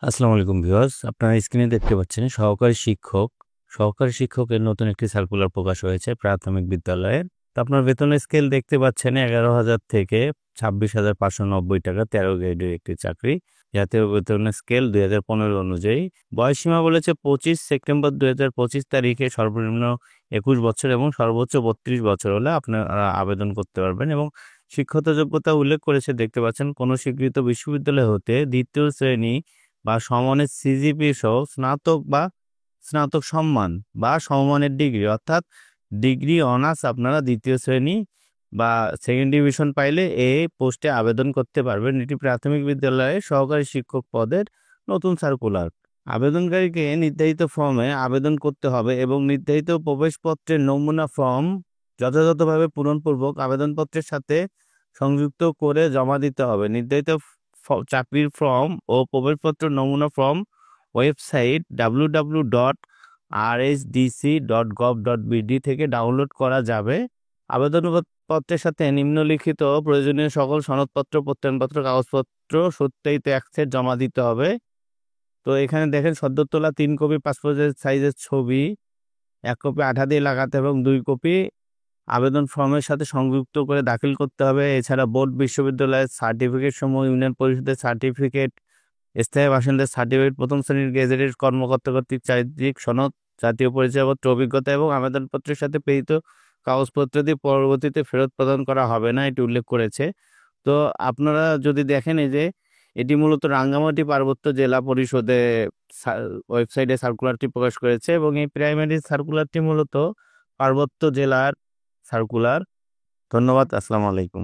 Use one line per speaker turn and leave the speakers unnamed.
আসসালামু আলাইকুম ভিউয়ার্স, আপনারা স্ক্রিনে দেখতে পাচ্ছেন সহকারী শিক্ষকের নতুন একটি সার্কুলার প্রকাশ হয়েছে প্রাথমিক বিদ্যালয়ের। তো আপনার বেতনের স্কেল দেখতে পাচ্ছেন 11,000 থেকে 26,590 টাকা, 13 গ্রেডের একটি চাকরি। জাতীয় বেতনের স্কেল 2015 অনুযায়ী। বয়সসীমা বলেছে 25 সেপ্টেম্বর 2025 তারিখে সর্বনিম্ন 21 বছর এবং সর্বোচ্চ 32 বছর হলে আপনারা আবেদন করতে পারবেন। এবং শিক্ষাগত যোগ্যতা উল্লেখ করেছে দেখতে পাচ্ছেন, কোনো স্বীকৃত বিশ্ববিদ্যালয় হতে দ্বিতীয় শ্রেণী বা সমমানের সিজিপি সহ স্নাতক সম্মান বা সমমানের ডিগ্রি, অর্থাৎ ডিগ্রি অনার্স আপনারা দ্বিতীয় শ্রেণী বা সেকেন্ড ডিভিশন পাইলে এই পোস্টে আবেদন করতে পারবেন। এটি প্রাথমিক বিদ্যালয়ে সহকারী শিক্ষক পদের নতুন সার্কুলার। আবেদনকারীকে নির্ধারিত ফর্মে আবেদন করতে হবে এবং নির্ধারিত প্রবেশপত্রের নমুনা ফর্ম যথাযথভাবে পূরণপূর্বক আবেদনপত্রের সাথে সংযুক্ত করে জমা দিতে হবে। নির্ধারিত চাকরির ফর্ম ও প্রবেশপত্র নমুনা ফর্ম ওয়েবসাইট www.rsdc.gov.bd থেকে ডাউনলোড করা যাবে। আবেদনপত্রের সাথে নিম্নলিখিত প্রয়োজনীয় সকল সনদপত্র, প্রত্যয়নপত্র, কাগজপত্র সত্যায়িত এক সেট জমা দিতে হবে। তো এখানে দেখেন, সদ্য তোলা 3 কপি পাসপোর্টের সাইজের ছবি, 1 কপি আঠা দিয়ে লাগাতে এবং 2 কপি আবেদন ফর্মের সাথে সংযুক্ত করে দাখিল করতে হবে। এছাড়া বোর্ড, বিশ্ববিদ্যালয়ের সার্টিফিকেট সমূহ, ইউনিয়ন পরিষদের সার্টিফিকেট, স্থায়ী বাসিন্দার সার্টিফিকেট, প্রথম শ্রেণীর গেজেটের কর্মকর্তা কর্তৃক চারিত্রিক সনদ, জাতীয় পরিচয়পত্র, অভিজ্ঞতা এবং আবেদনপত্রের সাথে প্রেরিত কাগজপত্র দিয়ে পরবর্তীতে ফেরত প্রদান করা হবে না, এটি উল্লেখ করেছে। তো আপনারা যদি দেখেন, এই যে এটি মূলত রাঙ্গামাটি পার্বত্য জেলা পরিষদে ওয়েবসাইটে সার্কুলারটি প্রকাশ করেছে এবং এই প্রাইমারি সার্কুলারটি মূলত পার্বত্য জেলার সার্কুলার। ধন্যবাদ। আসসালামু আলাইকুম।